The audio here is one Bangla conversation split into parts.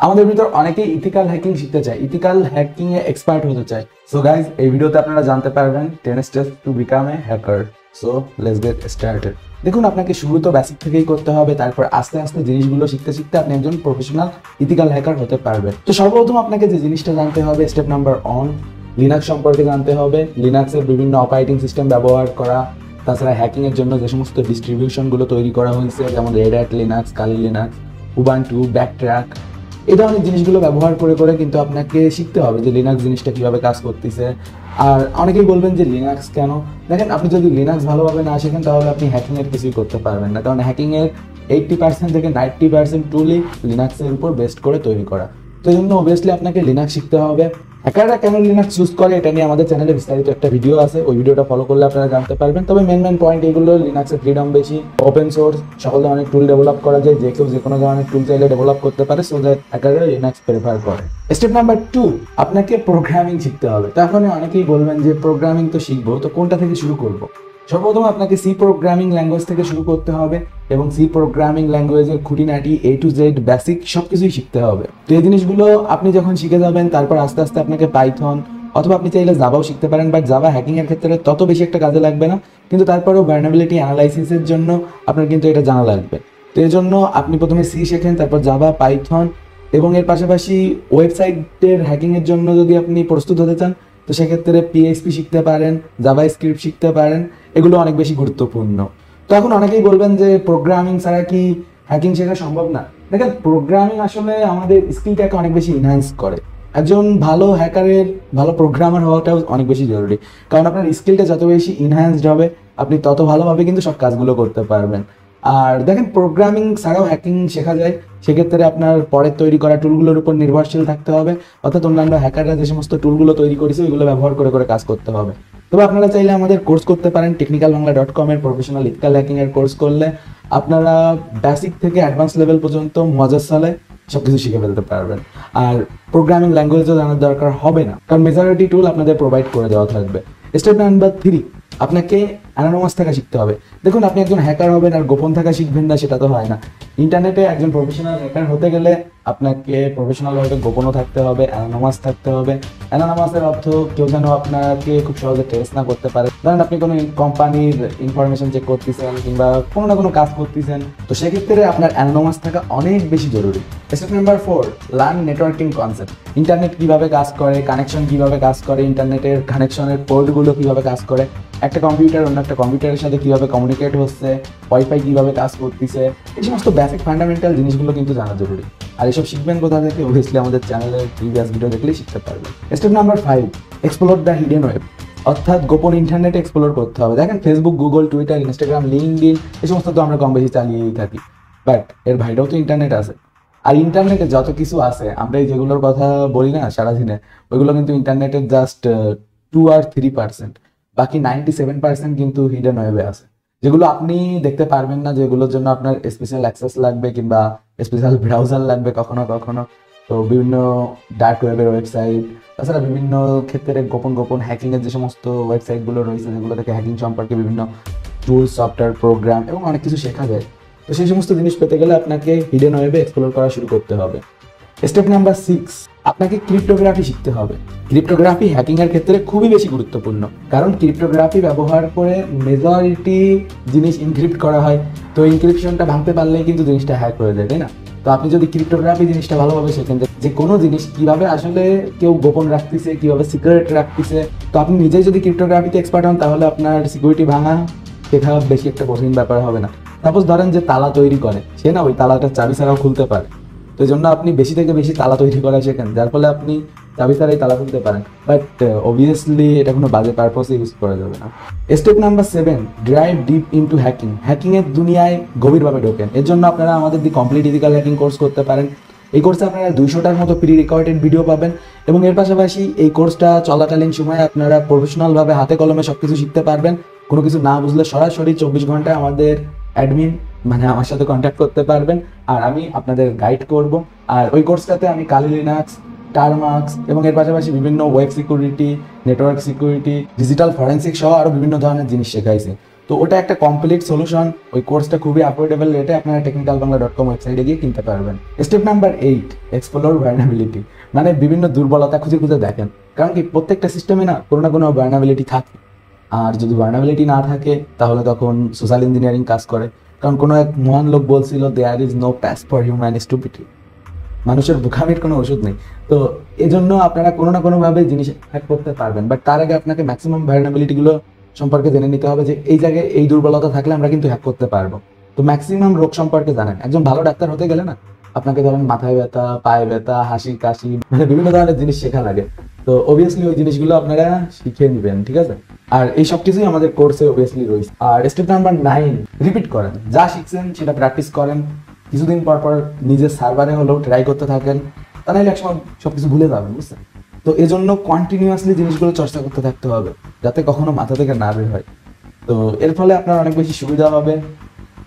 আমাদের ভিতর অনেকেই ইথিক্যাল হ্যাকিং শিখতে চায়, ইথিক্যাল হ্যাকিং এ এক্সপার্ট হতে চায়। সো গাইজ, এই ভিডিওতে আপনারা জানতে পারবেন 10 steps to become a hacker. So let's get started. দেখুন, আপনাকে শুরু তো বেসিক থেকেই করতে হবে, তারপর আস্তে আস্তে জিনিসগুলো শিখতে শিখতে আপনি একজন প্রফেশনাল ইথিক্যাল হ্যাকার হতে পারবেন। তো সর্বপ্রথম আপনাকে যে জিনিসটা জানতে হবে, স্টেপ নাম্বার 1, লিনাক্স সম্পর্কে জানতে হবে। লিনাক্সের বিভিন্ন অপারেটিং সিস্টেম ব্যবহার করা, তাছাড়া হ্যাকিং এর জন্য যে সমস্ত ডিস্ট্রিবিউশনগুলো তৈরি করা হয়েছে, যেমন Red Hat Linux, Kali Linux, Ubuntu, BackTrack, এই ধরনের জিনিসগুলো ব্যবহার করে করে কিন্তু আপনাকে শিখতে হবে যে লিনাক্স জিনিসটা কিভাবে কাজ করতেছে। আর অনেকেই বলবেন যে লিনাক্স কেন? দেখেন, আপনি যদি লিনাক্স ভালোভাবে না শেখেন তাহলে আপনি হ্যাকিং এর কিছুই করতে পারবেন না, কারণ হ্যাকিং এর 80% থেকে 90% টুলই লিনাক্সের উপর বেস্ট করে তৈরি করা। তো এই জন্য অবভিয়াসলি আপনাকে লিনাক্স শিখতে হবে। হ্যাকাররা কেন লিনাক্স ইউজ করে এটা নিয়ে আমাদের চ্যানেলে বিস্তারিত একটা ভিডিও আছে, ওই ভিডিওটা ফলো করলে আপনারা জানতে পারবেন। তবে মেন পয়েন্ট এগুলো, লিনাক্সের ফ্রিডম বেশি, ওপেন সোর্স, সকল ধরনের টুল ডেভেলপ করা যায়, যে কেউ যে কোনো ধরনের টুল চাইলে ডেভেলপ করতে পারে, সো দ্যাট হ্যাকাররা লিনাক্স প্রেফার করে। স্টেপ নাম্বার 2, আপনাকে প্রোগ্রামিং শিখতে হবে। তো এখন অনেকেই বলবেন যে প্রোগ্রামিং তো শিখবো, তো কোনটা থেকে শুরু করবো? সর্বপ্রথম আপনাকে সি প্রোগ্রামিং ল্যাঙ্গুয়েজ থেকে শুরু করতে হবে, এবং সি প্রোগ্রামিং ল্যাঙ্গুয়েজের খুঁটিনাটি A to Z বেসিক সবকিছুই শিখতে হবে। তো এই জিনিসগুলো আপনি যখন শিখে যাবেন, তারপর আস্তে আস্তে আপনাকে পাইথন অথবা আপনি চাইলে জাভাও শিখতে পারেন, বাট জাভা হ্যাকিং এর ক্ষেত্রে তত বেশি একটা কাজে লাগবে না, কিন্তু তারপরেও ভালনারেবিলিটি অ্যানালাইসিসের জন্য আপনার কিন্তু এটা জানা লাগবে। তো এই জন্য আপনি প্রথমে সি শেখেন, তারপর জাভা, পাইথন, এবং এর পাশাপাশি ওয়েবসাইটের হ্যাকিং এর জন্য যদি আপনি প্রস্তুত হতে চান, তো সেক্ষেত্রে PHP শিখতে পারেন, জাভা স্ক্রিপ্ট শিখতে পারেন, এগুলো অনেক বেশি গুরুত্বপূর্ণ। তো এখন অনেকেই বলবেন যে প্রোগ্রামিং ছাড়া কি হ্যাকিং শেখা সম্ভব না? দেখেন, প্রোগ্রামিং আসলে আমাদের স্কিলটাকে অনেক বেশি ইনহ্যান্স করে। একজন ভালো হ্যাকারের, ভালো প্রোগ্রামার হওয়াটাও অনেক বেশি জরুরি, কারণ আপনার স্কিলটা যত বেশি ইনহ্যান্সড হবে, আপনি তত ভালোভাবে কিন্তু সব কাজগুলো করতে পারবেন। আর দেখেন, প্রোগ্রামিং ছাড়াও হ্যাকিং শেখা যায়, সেক্ষেত্রে আপনার পরের তৈরি করা টুলগুলোর উপর নির্ভরশীল থাকতে হবে, অর্থাৎ অন্যান্য হ্যাকাররা যে সমস্ত টুলগুলো তৈরি করেছে ওইগুলো ব্যবহার করে করে কাজ করতে হবে। তবে আপনারা চাইলে আমাদের কোর্স করতে পারেন, technicalbangla.com এর প্রফেশনাল ইথিক্যাল হ্যাকিং এর কোর্স করলে আপনারা বেসিক থেকে অ্যাডভান্স লেভেল পর্যন্ত মজার সালে সবকিছু শিখে ফেলতে পারবেন। আর প্রোগ্রামিং ল্যাঙ্গুয়েজও জানার দরকার হবে না, কারণ মেজরিটি টুল আপনাদের প্রোভাইড করে দেওয়া থাকবে। স্টেপ নাম্বার 3, আপনাকে অ্যানোনিমাস থাকা শিখতে হবে। দেখুন, আপনি একজন হ্যাকার হবেন আর গোপন থাকা শিখবেন না, সেটা তো হয় না। ইন্টারনেটে একজন প্রফেশনাল হ্যাকার হতে গেলে আপনাকে প্রফেশনালভাবে গোপনও থাকতে হবে, অ্যানোনিমাস থাকতে হবে। অ্যানোনিমাসের অর্থ কেউ যেন আপনাকে খুব সহজে ট্রেস না করতে পারে। ধরেন আপনি কোনো কোম্পানির ইনফরমেশন চেক করতেছেন কিংবা কোনো না কোনো কাজ করতেছেন, তো সেক্ষেত্রে আপনার অ্যানোনিমাস থাকা অনেক বেশি জরুরি। Step number 4, learn networking concept. Internet কিভাবে কাজ করে, কানেকশন কিভাবে কাজ করে, ইন্টারনেটের কানেকশনের পোর্টগুলো কিভাবে কাজ করে, একটা কম্পিউটার অন্য একটা কম্পিউটারের সাথে কিভাবে কমিউনিকেট হচ্ছে, ওয়াইফাই কিভাবে কাজ করতেছে, এই সমস্ত বেসিক ফান্ডামেন্টাল জিনিসগুলো কিন্তু জানা জরুরি। আর এসব শিখবেন কোথা থেকে? অবভিয়াসলি আমাদের চ্যানেলের প্রিভিয়াস ভিডিও দেখলেই শিখতে পারবেন। Step number 5, explore the hidden web, অর্থাৎ গোপন ইন্টারনেট এক্সপ্লোর করতে হবে। দেখেন, Facebook, Google, Twitter, Instagram, LinkedIn, এই সমস্ত তো আমরা কম বেশি চালিয়েই থাকি, বাট এর বাইরেও তো ইন্টারনেট আছে। আর ইন্টারনেটে যত কিছু আছে, আমরা এই যেগুলোর কথা বলি না সারাদিনে, ওইগুলো কিন্তু ইন্টারনেটের জাস্ট 2 আর 3%, বাকি 97% কিন্তু হিডেন ওয়েবে আছে, যেগুলো আপনি দেখতে পারবেন না, যেগুলোর জন্য আপনার স্পেশাল অ্যাক্সেস লাগবে কিংবা স্পেশাল ব্রাউজার লাগবে কখনো কখনো। তো বিভিন্ন ডার্ক ওয়েবের ওয়েবসাইট, তাছাড়া বিভিন্ন ক্ষেত্রে গোপন গোপন হ্যাকিংয়ের যে সমস্ত ওয়েবসাইটগুলো রয়েছে, যেগুলো থেকে হ্যাকিং সম্পর্কে বিভিন্ন টুলস, সফটওয়্যার, প্রোগ্রাম এবং অনেক কিছু শেখা যায়। তো সেই সমস্ত জিনিস পেতে গেলে আপনাকে হিডেন ওয়েবে এক্সপ্লোর করা শুরু করতে হবে। স্টেপ নাম্বার 6, আপনাকে ক্রিপ্টোগ্রাফি শিখতে হবে। ক্রিপ্টোগ্রাফি হ্যাকিং এর ক্ষেত্রে খুবই বেশি গুরুত্বপূর্ণ, কারণ ক্রিপ্টোগ্রাফি ব্যবহার করে মেজরিটি জিনিস ইনক্রিপ্ট করা হয়। তো ইনক্রিপশনটা ভাঙতে পারলেই কিন্তু জিনিসটা হ্যাক হয়ে যায়, তাই না? তো আপনি যদি ক্রিপ্টোগ্রাফি জিনিসটা ভালোভাবে শেখেন, যে কোনো জিনিস কিভাবে আসলে কেউ গোপন রাখতেছে, কিভাবে সিক্রেট রাখতেছে, তো আপনি নিজেই যদি ক্রিপ্টোগ্রাফিতে এক্সপার্ট হন, তাহলে আপনার সিকিউরিটি ভাঙা শেখা বেশি একটা কঠিন ব্যাপার হবে না। সাপোজ ধরেন যে তালা তৈরি করে, সে না ওই তালাটা চাবি ছাড়াও খুলতে পারে, তো এই জন্য আপনি বেশি থেকে বেশি তালা তৈরি করা শেখেন, যার ফলে আপনি চাবি ছাড়াই তালা খুলতে পারেন। বাট অবভিয়াসলি এটা কোনো বাজে পারপাসে ইউজ করা যাবে না। Step number 7, drive deep into hacking. Hacking এর দুনিয়ায় গভীরভাবে ঢোকেন। এর জন্য আপনারা আমাদের দি কমপ্লিট ইথিক্যাল হ্যাকিং কোর্স করতে পারেন। এই কোর্সে আপনারা 200টার মতো প্রি রেকর্ডেড ভিডিও পাবেন, এবং এর পাশাপাশি এই কোর্সটা চলাকালীন সময়ে আপনারা প্রফেশনালভাবে হাতে কলমে সবকিছু শিখতে পারবেন। কোনো কিছু না বুঝলে সরাসরি 24 ঘন্টায় আমাদের অ্যাডমিন মানে আমার সাথে কন্ট্যাক্ট করতে পারবেন, আর আমি আপনাদের গাইড করব। আর ওই কোর্সটাতে আমি কালি লিনাক্স, টারমাক্স এবং এর পাশাপাশি বিভিন্ন web security, network security, digital forensic সহ আরও বিভিন্ন ধরনের জিনিস শেখাইছি। তো ওটা একটা কমপ্লিট সলিউশন। ওই কোর্সটা খুবই অ্যাফোর্ডেবল রেটে আপনারা technicalbangla.com ওয়েবসাইটে গিয়ে কিনতে পারবেন। Step number 8, explore vulnerability. মানে বিভিন্ন দুর্বলতা খুঁজে খুঁজে দেখেন, কারণ কি প্রত্যেকটা সিস্টেমে না কোনো না কোনো ভালনারেবিলিটি থাকে। আর যদি ভালনারেবিলিটি না থাকে তাহলে তখন সোশ্যাল ইঞ্জিনিয়ারিং কাজ করে। কারণ কোনো এক মহান লোক বলছিল, there is no pass for human stupidity. মানুষের বোকামির কোনো ওষুধ নেই। তো এজন্য আপনারা কোনো না কোনোভাবে জিনিস হ্যাক করতে পারবেন, বাট তার আগে আপনাকে ম্যাক্সিমাম ভালনারেবিলিটিগুলো সম্পর্কে জেনে নিতে হবে যে এই জায়গায় এই দুর্বলতা থাকলে আমরা কিন্তু হ্যাক করতে পারবো। তো ম্যাক্সিমাম রোগ সম্পর্কে জানেন। একজন ভালো ডাক্তার হতে গেলে না আপনাকে ধরেন মাথায় ব্যথা, পায়ে ব্যথা, হাসি কাশি, মানে বিভিন্ন ধরনের জিনিস শেখা লাগে। তো অবভিয়াসলি ওই জিনিসগুলো আপনারা শিখে নেবেন, ঠিক আছে? আর এই সব কিছুই আমাদের কোর্সে অবভিয়াসলি রয়েছে। আর স্টেপ নাম্বার 9, রিপিট করেন। যা শিখছেন সেটা প্র্যাকটিস করেন। কিছুদিন পর পর নিজের সার্ভারে হলেও ট্রাই করতে থাকেন, তা নাহলে একসময় সবকিছু ভুলে যাবেন, বুঝছেন? তো এই জন্য কন্টিনিউয়াসলি জিনিসগুলো চর্চা করতে থাকতে হবে, যাতে কখনো মাথা থেকে না বের হয়। তো এর ফলে আপনার অনেক বেশি সুবিধা হবে,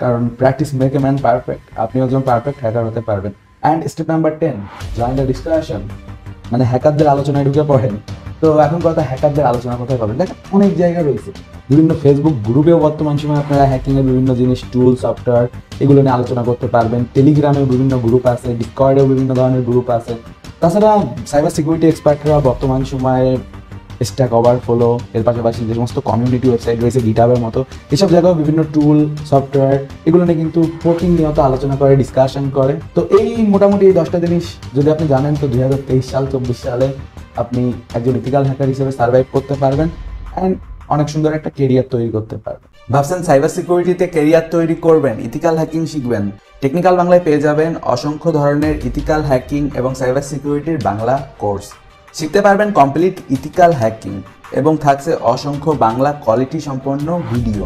কারণ practice make a man perfect. আপনি একজন পারফেক্ট হ্যাকার হতে পারবেন। And step number 10, join the discussion. মানে হ্যাকারদের আলোচনায় ঢুকে পড়েন। তো এখন কথা, হ্যাকারদের আলোচনা কোথায় পাবেন? দেখেন অনেক জায়গা রয়েছে। বিভিন্ন ফেসবুক গ্রুপেও বর্তমান সময় আপনারা হ্যাকিংয়ের বিভিন্ন জিনিস, টুল, সফটওয়্যার এগুলো নিয়ে আলোচনা করতে পারবেন। টেলিগ্রামেও বিভিন্ন গ্রুপ আছে, ডিসকর্ডেও বিভিন্ন ধরনের গ্রুপ আছে। তাছাড়া সাইবার সিকিউরিটি এক্সপার্টরা বর্তমান সময়ে স্ট্যাক ওভারফ্লো, এর পাশাপাশি যে সমস্ত কমিউনিটি ওয়েবসাইট রয়েছে গিটহাবের মতো, এসব জায়গায় বিভিন্ন টুল, সফটওয়্যার এগুলো নিয়ে কিন্তু প্রতিনিয়ত আলোচনা করে, ডিসকাশন করে। তো এই মোটামুটি এই 10টা জিনিস যদি আপনি জানেন, তো 2023 সাল 24 সালে আপনি একজন ইথিক্যাল হ্যাকার হিসেবে সার্ভাইভ করতে পারবেন অ্যান্ড অনেক সুন্দর একটা কেরিয়ার তৈরি করতে পারবেন। ভাবছেন সাইবার সিকিউরিটিতে কেরিয়ার তৈরি করবেন, ইথিক্যাল হ্যাকিং শিখবেন? টেকনিক্যাল বাংলায় পেয়ে যাবেন অসংখ্য ধরনের ইথিক্যাল হ্যাকিং এবং সাইবার সিকিউরিটির বাংলা কোর্স। শিখতে পারবেন কমপ্লিট ইথিক্যাল হ্যাকিং এবং থাকছে অসংখ্য বাংলা কোয়ালিটি সম্পন্ন ভিডিও।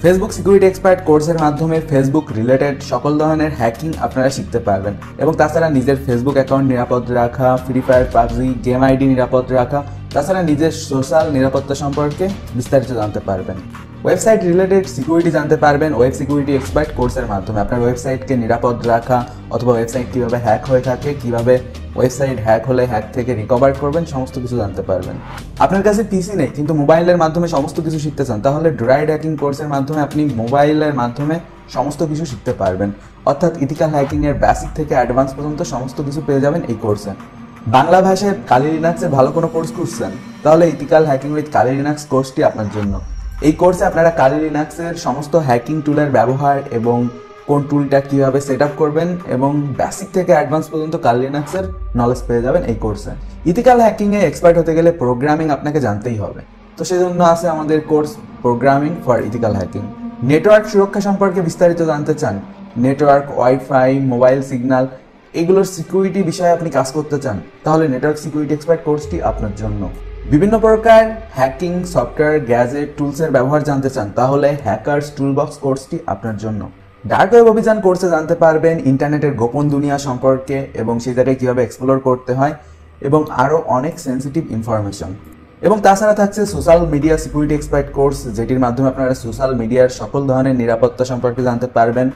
ফেসবুক সিকিউরিটি এক্সপার্ট কোর্সের মাধ্যমে ফেসবুক রিলেটেড সকল ধরনের হ্যাকিং আপনারা শিখতে পারবেন এবং তাছাড়া নিজের ফেসবুক অ্যাকাউন্ট নিরাপদ রাখা, free fire, PUBG, game ID নিরাপদ রাখা, তাছাড়া নিজের সোশ্যাল নিরাপত্তা সম্পর্কে বিস্তারিত জানতে পারবেন। ওয়েবসাইট রিলেটেড সিকিউরিটি জানতে পারবেন ওয়েব সিকিউরিটি এক্সপার্ট কোর্সের মাধ্যমে। আপনার ওয়েবসাইটকে নিরাপদ রাখা অথবা ওয়েবসাইট কীভাবে হ্যাক হয়ে থাকে, কীভাবে ওয়েবসাইট হ্যাক হলে হ্যাক থেকে রিকভার করবেন, সমস্ত কিছু জানতে পারবেন। আপনার কাছে পিসি নেই কিন্তু মোবাইলের মাধ্যমে সমস্ত কিছু শিখতে চান, তাহলে ড্রাইড হ্যাকিং কোর্সের মাধ্যমে আপনি মোবাইলের মাধ্যমে সমস্ত কিছু শিখতে পারবেন। অর্থাৎ ইথিক্যাল হ্যাকিংয়ের বেসিক থেকে অ্যাডভান্স পর্যন্ত সমস্ত কিছু পেয়ে যাবেন এই কোর্সে। বাংলা ভাষায় কালি লিনাক্সের ভালো কোনো কোর্স খুঁজছেন, তাহলে ethical hacking with Kali Linux কোর্সটি আপনার জন্য। এই কোর্সে আপনারা কালি লিনাক্সের সমস্ত হ্যাকিং টুলের ব্যবহার এবং কোন টুলটা কীভাবে সেট আপ করবেন এবং বেসিক থেকে অ্যাডভান্স পর্যন্ত কালি লিনাক্সের নলেজ পেয়ে যাবেন এই কোর্সে। ইথিক্যাল হ্যাকিংয়ে এক্সপার্ট হতে গেলে প্রোগ্রামিং আপনাকে জানতেই হবে, তো সেজন্য আছে আমাদের course programming for ethical hacking. Network সুরক্ষা সম্পর্কে বিস্তারিত জানতে চান, নেটওয়ার্ক, ওয়াইফাই, মোবাইল সিগন্যাল এগুলোর সিকিউরিটি বিষয়ে আপনি কাজ করতে চান, তাহলে নেটওয়ার্ক সিকিউরিটি এক্সপার্ট কোর্সটি আপনার জন্য। বিভিন্ন প্রকার হ্যাকিং সফটওয়্যার, গ্যাজেট, টুলসের ব্যবহার জানতে চান, তাহলে হ্যাকার্স টুলবক্স কোর্সটি আপনার জন্য। ডার্ক ওয়েব অভিযান কোর্সে জানতে পারবেন ইন্টারনেটের গোপন দুনিয়া সম্পর্কে এবং সেই জায়গায় কীভাবে এক্সপ্লোর করতে হয় এবং আরও অনেক সেন্সিটিভ ইনফরমেশন। এবং তাছাড়া থাকছে social media security expert course, যেটির মাধ্যমে আপনারা সোশ্যাল মিডিয়ার সকল ধরনের নিরাপত্তা সম্পর্কে জানতে পারবেন।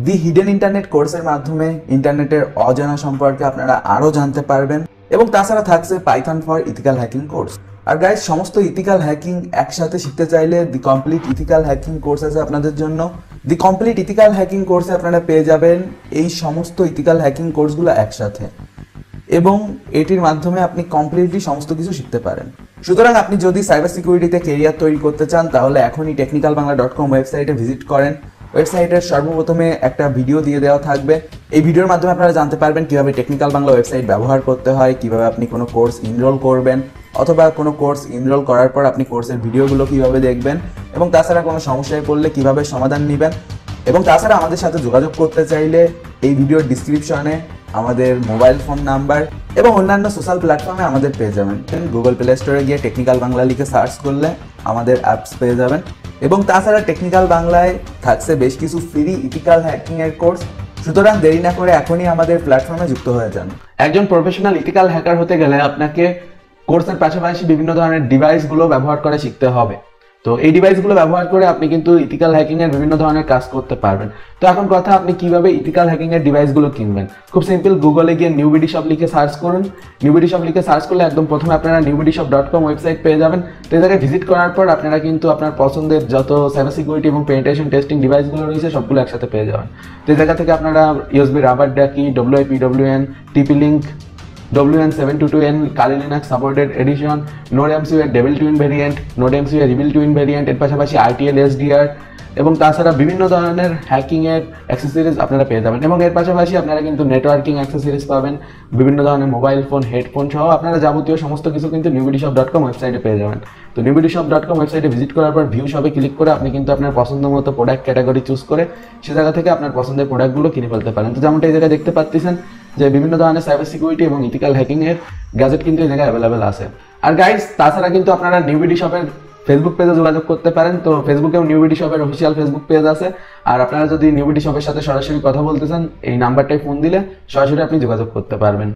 দি হিডেন ইন্টারনেট কোর্সের মাধ্যমে ইন্টারনেটের অজানা সম্পর্কে আপনারা আরও জানতে পারবেন। এবং তাছাড়া থাকছে Python for ethical hacking course. আর গাইজ, সমস্ত ইথিক্যাল হ্যাকিং একসাথে শিখতে চাইলে the complete ethical hacking course আছে আপনাদের জন্য। দি কমপ্লিট ইথিক্যাল হ্যাকিং কোর্সে আপনারা পেয়ে যাবেন এই সমস্ত ইথিক্যাল হ্যাকিং কোর্সগুলো একসাথে এবং এটির মাধ্যমে আপনি কমপ্লিটলি সমস্ত কিছু শিখতে পারেন। সুতরাং আপনি যদি সাইবার সিকিউরিটিতে কেরিয়ার তৈরি করতে চান, তাহলে এখনই technicalbangla.com ওয়েবসাইটে ভিজিট করেন। ওয়েবসাইটের সর্বপ্রথমে একটা ভিডিও দিয়ে দেওয়া থাকবে। এই ভিডিওর মাধ্যমে আপনারা জানতে পারবেন কিভাবে টেকনিক্যাল বাংলা ওয়েবসাইট ব্যবহার করতে হয়, কিভাবে আপনি কোনো কোর্স এনরোল করবেন অথবা কোনো কোর্স এনরোল করার পর আপনি কোর্সের ভিডিওগুলো কিভাবে দেখবেন এবং তাছাড়া কোনো সমস্যায় পড়লে কিভাবে সমাধান নেবেন। এবং তাছাড়া আমাদের সাথে যোগাযোগ করতে চাইলে এই ভিডিওর ডিসক্রিপশনে আমাদের মোবাইল ফোন নাম্বার এবং অন্যান্য সোশ্যাল প্ল্যাটফর্মে আমাদের পেয়ে যাবেন। গুগল প্লে স্টোরে গিয়ে টেকনিক্যাল বাংলা লিখে সার্চ করলে আমাদের অ্যাপস পেয়ে যাবেন। এবং তাছাড়া টেকনিক্যাল বাংলায় থাকছে বেশ কিছু ফ্রি ইথিক্যাল হ্যাকিং এর কোর্স। সুতরাং দেরি না করে এখনই আমাদের প্ল্যাটফর্মে যুক্ত হয়ে যান। একজন প্রফেশনাল ইথিক্যাল হ্যাকার হতে গেলে আপনাকে কোর্সের পাশাপাশি বিভিন্ন ধরনের ডিভাইসগুলো ব্যবহার করে শিখতে হবে। তো এই ডিভাইসগুলো ব্যবহার করে আপনি কিন্তু ইথিক্যাল হ্যাকিং এর বিভিন্ন ধরনের কাজ করতে পারবেন। তো এখন কথা, আপনি কিভাবে ইথিক্যাল হ্যাকিং এর ডিভাইসগুলো কিনবেন? খুব সিম্পল, গুগলে গিয়ে নিউবিডি শপ লিখে সার্চ করুন। নিউবিডি শপ লিখে সার্চ করলে একদম প্রথমে আপনারা newbidishop.com ওয়েবসাইট পেয়ে যাবেন। তো এই জায়গায় ভিজিট করার পর আপনারা কিন্তু আপনার পছন্দের যত সাইবার সিকিউরিটি এবং পেনিট্রেশন টেস্টিং ডিভাইসগুলো রয়েছে সবগুলো একসাথে পেয়ে যাবেন। তো এই জায়গা থেকে আপনারা USB রাবার ডাকি, WIPWN, TP-Link, WN722N, Kali Linux supported edition, NodeMCU এর Devil Twin variant, NodeMCU এর Rebel Twin variant, এর পাশাপাশি RTL SDR এবং তাছাড়া বিভিন্ন ধরনের হ্যাকিং এর অ্যাক্সেসরিজ আপনারা পেয়ে যাবেন। এবং এর পাশাপাশি আপনারা কিন্তু নেটওয়ার্কিং অ্যাক্সেসরিজ পাবেন, বিভিন্ন ধরনের মোবাইল ফোন, হেডফোন সহ আপনারা যাবতীয় সমস্ত কিছু কিন্তু newbidishop.com ওয়েবসাইটে পেয়ে যাবেন। তো newbidishop.com ওয়েবসাইটে ভিজিট করার পর ভিউ শপে ক্লিক করে আপনি কিন্তু আপনার পছন্দ মতো প্রোডাক্ট ক্যাটাগরি চুজ করে সে জায়গা থেকে আপনার পছন্দের প্রোডাক্টগুলো কিনে ফেলতে পারেন। তো যেমনটা এই জায়গায় দেখতে পাচ্ছেন যে বিভিন্ন ধরনের সাইবার সিকিউরিটি এবং ইথিক্যাল হ্যাকিং এর গ্যাজেট কিন্তু এই জায়গায় অ্যাভেলেবেল আছে। আর গাইস, তাছাড়া কিন্তু আপনারা নিউবিডি শপের ফেসবুক পেজে যোগাযোগ করতে পারেন। তো ফেসবুকেও নিউবিডি শপের অফিসিয়াল ফেসবুক পেজ আছে। আর আপনারা যদি নিউবিডি শপের সাথে সরাসরি কথা বলতে চান, এই নাম্বারটায় ফোন দিলে সরাসরি আপনি যোগাযোগ করতে পারবেন।